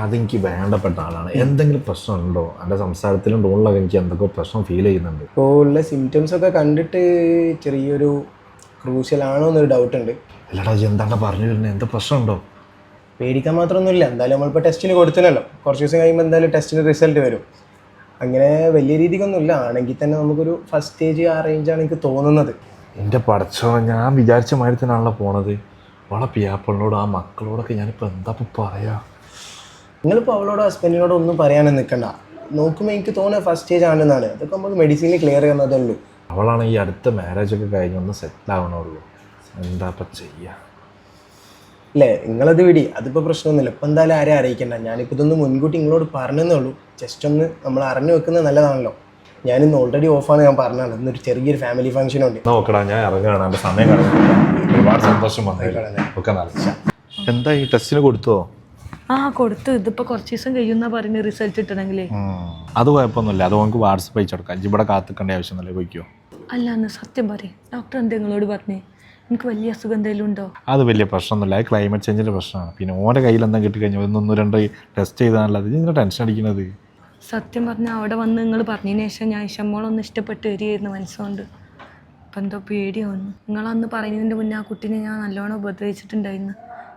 അതെനിക്ക് വേണ്ടപ്പെട്ട ആളാണ്. എന്തെങ്കിലും പ്രശ്നമുണ്ടോ? എൻ്റെ സംസാരത്തിലും ടോണിലൊക്കെ എനിക്ക് എന്തൊക്കെ പ്രശ്നം ഫീൽ ചെയ്യുന്നുണ്ട്. ഇപ്പോൾ ഉള്ള സിംറ്റംസ് ഒക്കെ കണ്ടിട്ട് ചെറിയൊരു ക്രൂഷ്യൽ ആണോ എന്നൊരു ഡൗട്ട് ഉണ്ട്. അല്ലടാ എന്താണ് പറഞ്ഞു വരുന്നത്? എന്താ പ്രശ്നമുണ്ടോ? പേടിക്കാൻ മാത്രമൊന്നുമില്ല. എന്തായാലും നമ്മളിപ്പോൾ ടെസ്റ്റിന് കൊടുത്തില്ലല്ലോ. കുറച്ച് ദിവസം കഴിയുമ്പോൾ എന്തായാലും ടെസ്റ്റിന് റിസൾട്ട് വരും. അങ്ങനെ വലിയ രീതിക്കൊന്നുമില്ല. ആണെങ്കിൽ തന്നെ നമുക്കൊരു ഫസ്റ്റ് സ്റ്റേജ് ആ റേഞ്ചാണ് എനിക്ക് തോന്നുന്നത്. എൻ്റെ പഠിച്ചോ, ഞാൻ വിചാരിച്ച മാതിരി തന്നെയാണല്ലോ പോണത്. അവളെ പിയാപ്പിളിനോട് ആ മക്കളോടൊക്കെ ഞാനിപ്പോൾ എന്താ പറയാ? നിങ്ങളിപ്പോൾ അവളോടോ ഹസ്ബൻഡിനോടോ ഒന്നും പറയാനും നിൽക്കണ്ട. നോക്കുമ്പോൾ എനിക്ക് തോന്നുന്നത് ഫസ്റ്റ് സ്റ്റേജ് ആണെന്നാണ്. അതൊക്കെ നമുക്ക് മെഡിസിനിൽ ക്ലിയർ ചെയ്യുന്നതേ ഉള്ളൂ. അവളാണ് ഈ അടുത്ത മാരേജൊക്കെ കഴിഞ്ഞൊന്ന് സെറ്റിൽ ആവണുള്ളൂ. എന്താ ഇപ്പം ചെയ്യുക? അല്ലേ, നിങ്ങളത് വിടി, അതിപ്പോൾ പ്രശ്നമൊന്നുമില്ല. ഇപ്പം എന്തായാലും ആരെയും അറിയിക്കണ്ട. ഞാനിപ്പോൾ ഇതൊന്ന് മുൻകൂട്ടി നിങ്ങളോട് പറഞ്ഞതേ ഉള്ളൂ. ജസ്റ്റ് ഒന്ന് നമ്മൾ അറിഞ്ഞു വെക്കുന്നത് നല്ലതാണല്ലോ. ഞാനിന്ന് ഓൾറെഡി ഓഫാണ്, ഞാൻ പറഞ്ഞതാണ്. ഇന്നൊരു ചെറിയൊരു ഫാമിലി ഫംഗ്ഷൻ ഉണ്ട്. നോക്കടാ, ഞാൻ ഇറങ്ങുകയാണ്. എൻ്റെ സമയം കളഞ്ഞില്ല. ഒരുപാട് സന്തോഷം വന്നേക്കാണ്. ഒക്കെ നല്ല. എന്താ ഈ ടെസ്റ്റിന് കൊടുത്തോ? കൊടുത്തു. ഇതിപ്പോൾ കുറച്ച് ദിവസം കഴിയുന്ന പറയുന്നത് റിസൾട്ട് കിട്ടണമെങ്കിലേ. അത് കുഴപ്പമൊന്നുമില്ല. അത് നമുക്ക് വാട്സപ്പ് അയച്ചെടുക്കാം. ഇവിടെ കാത്തിക്കേണ്ട ആവശ്യമൊന്നുമില്ല. പോയിക്കോ. അല്ല എന്ന് സത്യം പറയും. ഡോക്ടർ എന്താ നിങ്ങളോട് പറഞ്ഞേ? എനിക്ക് വലിയ അസുഖം എന്തെങ്കിലും ഉണ്ടോ? അത് വലിയ പ്രശ്നമൊന്നുമില്ല. അത് ക്ലൈമറ്റ് ചേഞ്ചിൻ്റെ പ്രശ്നമാണ്. പിന്നെ ഓൻ്റെ കയ്യിൽ എന്താ കിട്ടിക്കഴിഞ്ഞാൽ ഒന്നൊന്ന് രണ്ട് ടെസ്റ്റ് ചെയ്താണല്ലോ. അത് ഇങ്ങനെ ടെൻഷൻ അടിക്കുന്നത്. സത്യം പറഞ്ഞാൽ അവിടെ വന്ന് നിങ്ങൾ പറഞ്ഞതിന് ശേഷം ഞാൻ ഇഷമോളൊന്ന് ഇഷ്ടപ്പെട്ട് വരികയായിരുന്നു മനസ്സുകൊണ്ട്. ഇപ്പം എന്തോ പേടിയാവുന്നു. നിങ്ങളന്ന് പറയുന്നതിൻ്റെ മുന്നേ ആ കുട്ടീനെ ഞാൻ നല്ലോണം ഉപദ്രവിച്ചിട്ടുണ്ടായിരുന്നു.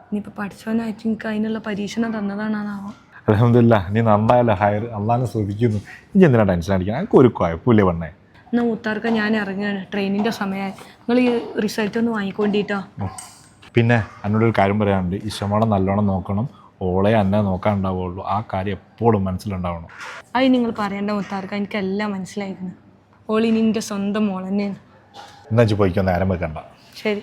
ഇനിയിപ്പോൾ പഠിച്ചവനായിട്ട് എനിക്ക് അതിനുള്ള പരീക്ഷണം തന്നതാണെന്നാവും. അൽഹംദുലില്ലാ, നീ നന്നായല്ലോ. ഹയർ അള്ളാനെ ശ്രദ്ധിക്കുന്നു. ഇനി എന്തിനാ ടെൻഷൻ അടിക്കണം? എനിക്ക് ഒരു കുഴപ്പമില്ല പെണ്ണേ. എന്നാൽ മൂത്താർക്ക് ഞാൻ ഇറങ്ങുകയാണ്. ട്രെയിനിൻ്റെ സമയമായി. നിങ്ങൾ ഈ റിസൾട്ട് ഒന്ന് വാങ്ങിക്കൊണ്ടിട്ടോ. പിന്നെ എന്നോടൊരു കാര്യം പറയാനുണ്ട്. ഇഷമോളെ നല്ലോണം നോക്കണം. ഓളെ എന്നെ നോക്കാൻ ഉണ്ടാവുള്ളൂ. ആ കാര്യം എപ്പോഴും മനസ്സിലുണ്ടാവണം. അത് നിങ്ങൾ പറയേണ്ട മൂത്താർക്ക്. എനിക്കെല്ലാം മനസ്സിലായിരുന്നു. ഓൾ ഇനി എൻ്റെ സ്വന്തം മോൾ തന്നെയാണ്. എന്നാ പോയിക്കോ, നേരം വെക്കണ്ട. ശരി.